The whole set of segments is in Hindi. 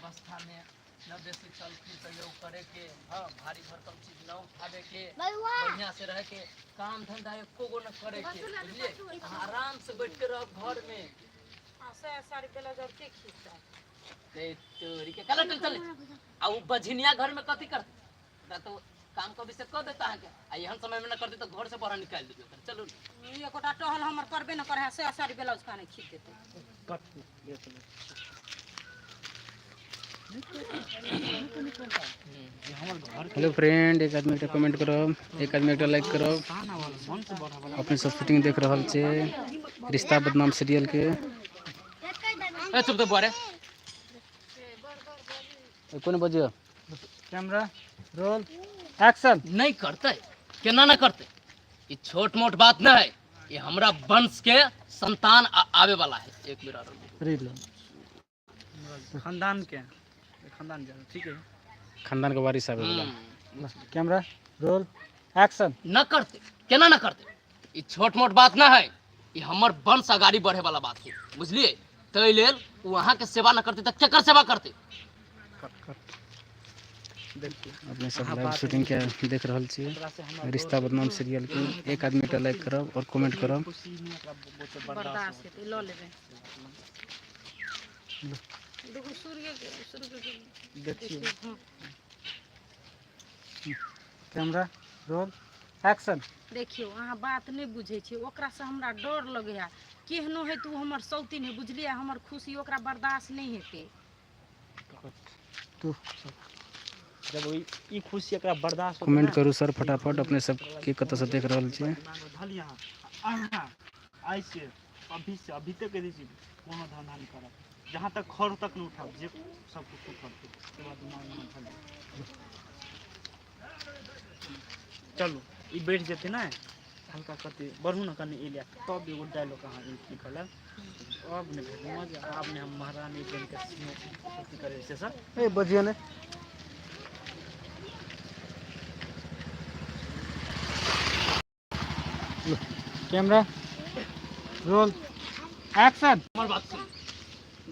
अवस्था में न बेसी चल फिर सहयोग करे के, हाँ भारी भरकम चीज न उठावे के, बढ़िया से रह के, काम धंधा एको गो न करे के, बुझलिए। आराम से बैठ के रह घर में। सारी बेला जब के खींचता ते तोरी के कल चल चले आ उ बझिनिया घर में कथी करते ना, तो काम कभी से कर देता है के आ एहन समय में न कर दे तो घर से बाहर निकाल देबे कर। चलो ये कोटा टहल हमर करबे न करे से सारी बेला उसका नहीं खींच देते कट ले तो हेलो फ्रेंड, एक आदमी कमेंट करो, एक आदमी लाइक करो। अपने सब शूटिंग देख रहा छे रिश्ता बदनाम सीरियल के। ए चुप तो बारे कौन बजियो कैमरा रोल एक्शन। नहीं करते केना न करते, ये छोट मोट बात न है, ये हमरा वंश के संतान आवे वाला है। एक बेर खानदान के खानदान ठीक है, खानदान के वारिस आवे वाला। Camera roll action. न करते केना न करते, ये छोट मोट बात न है, ये हमर वंश आगाड़ी बढ़े वाला बात है, बुझलिए। तै लेल वहाँ के सेवा न करते तो केकर सेवा करते। अपने सब लाइव शूटिंग के देख रहा छे रिश्ता बदनाम सीरियल के। एक आदमी लाइक करो और कमेंट करो। बर्दाश्त है लो लेबे देखो सूर्य देखिए। Camera roll action. देखियो अहाँ बात नहीं बुझे छी, ओकरा से हमरा डर लगे है। केहनो है तू हमर सौतीन है, बुझलिए। हमर खुशी ओकरा बर्दाश्त नहीं हेते। तू जब ई खुशी एकरा बर्दाश्त कमेंट करू सर फटाफट। अपने सब के कत से देख रहल छे। धल यहाँ आई से अभी तक यदि कोनो धंधा नहीं करब, जहाँ तक खर तक नहीं उठाब, जे सब कुछ उठाब के बाद चलो ई बैठ जेते ना हल्का करते बढ़ू ना कने एलिया तब एगो डायलॉग अहाँ लिखल है। अब ने मजा अब ने हम महारानी बन के खेती करे से सर ए बजियो ने। Camera roll action. हमर बात सुन,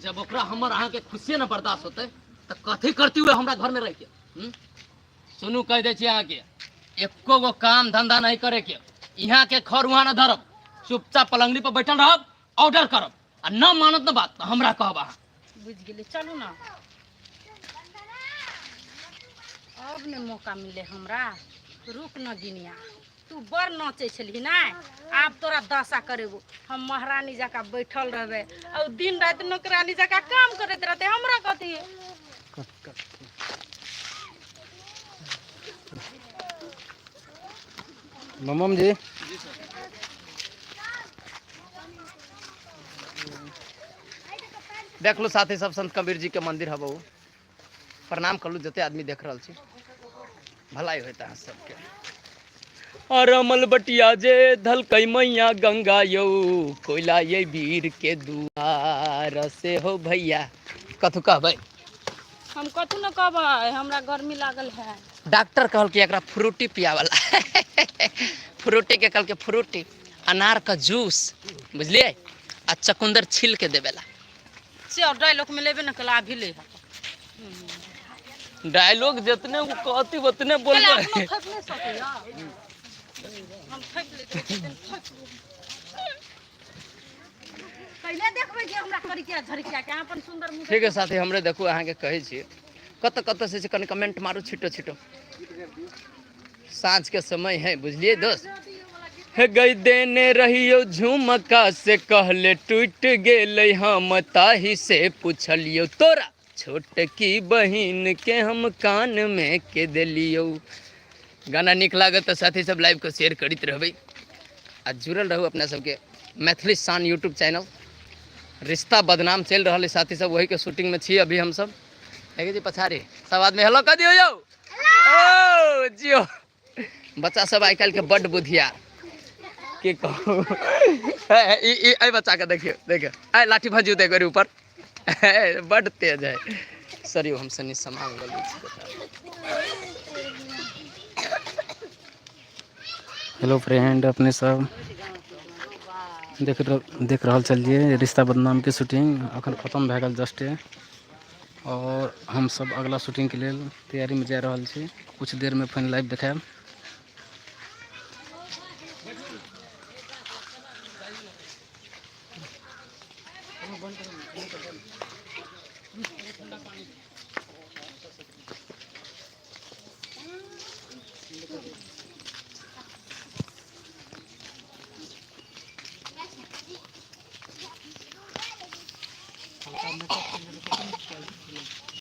जब ओकरा हमर अहाँ के खुशी न बर्दाश्त होते तो कथी करती हुए हमरा घर में रह के। सुनू कह दे छी अहाँ के, एको गो काम धंधा नहीं करे के, यहाँ के खर वहाँ न धरब, चुपचाप पलंगड़ी पर बैठल रहब, ऑर्डर करब आ न मानत न बात तो हमरा कहब। अहाँ बुझ गेले, चलू ना। अब ने मौका मिले हमरा, रुक न गिनिया। तू बड़ नाचे छली ना, आप तोरा दशा करेबो। हम महारानी जका बैठल रहबे और दिन रात नौकरानी जका काम करते रहते। हमरा कथी ममम जी देख लो साथी सब, संत कबीर जी के मंदिर हबो, प्रणाम कर लू जते आदमी देख रहल छी। भलाई होता है सबके। और अमल बटिया जे धल कई मैया गंगा यौ, कोयला ये वीर के दुआर से हो भैया। कथु कहबै हम कथू न कहबै, हमरा गर्मी लागल है। डॉक्टर कहल कि एकरा फ्रूटी पिया वाला फ्रूटी के कहल के फ्रूटी, अनार का जूस, बुझलिए, आ चकुंदर छील के देवेला। से डायलॉग में लेबे न कला अभी ले डायलॉग जितने वो कहती उतने बोल रहे। हम फेंक लेते पहले देखबै जे हमरा करिया झरिया के अपन सुंदर मुंह। ठीक है साथी, हमरे देखू अहाँ के कहै छी कत कत से कनि कमेंट मारू छिटो छिटो। सांझ के समय है, बुझलिए दोस्त। हे गई देने रहियो झुमका से कहले टूट गेलै, हम ताही से पूछलियो तोरा छोटकी बहिन के हम कान में के देलियो। गाना निक लागत तो साथी सब लाइव को शेयर करते रहबै आ जुड़ल रहू अपना सबके मैथिली शान यूट्यूब चैनल। रिश्ता बदनाम चल रहा है साथी सब, वही के शूटिंग में छी अभी हम सब। है जी पछाड़ी सब आदमी हेलो कह दियो यौ। ओ जियो बच्चा सब आई काल के बड़ बुधिया के कहू। ए बच्चा के देखियो देखियो, ए लाठी भजू दे करे ऊपर, बड़ तेज है। सरियो हम सनी सामान गलू हेलो फ्रेंड, अपने सब देख रहल चलिए रिश्ता बदनाम के शूटिंग अखन खत्म भए गेल जस्ट। और हम सब अगला शूटिंग के लिए तैयारी में जा रहा छी। कुछ देर में फिर लाइव देखाएब।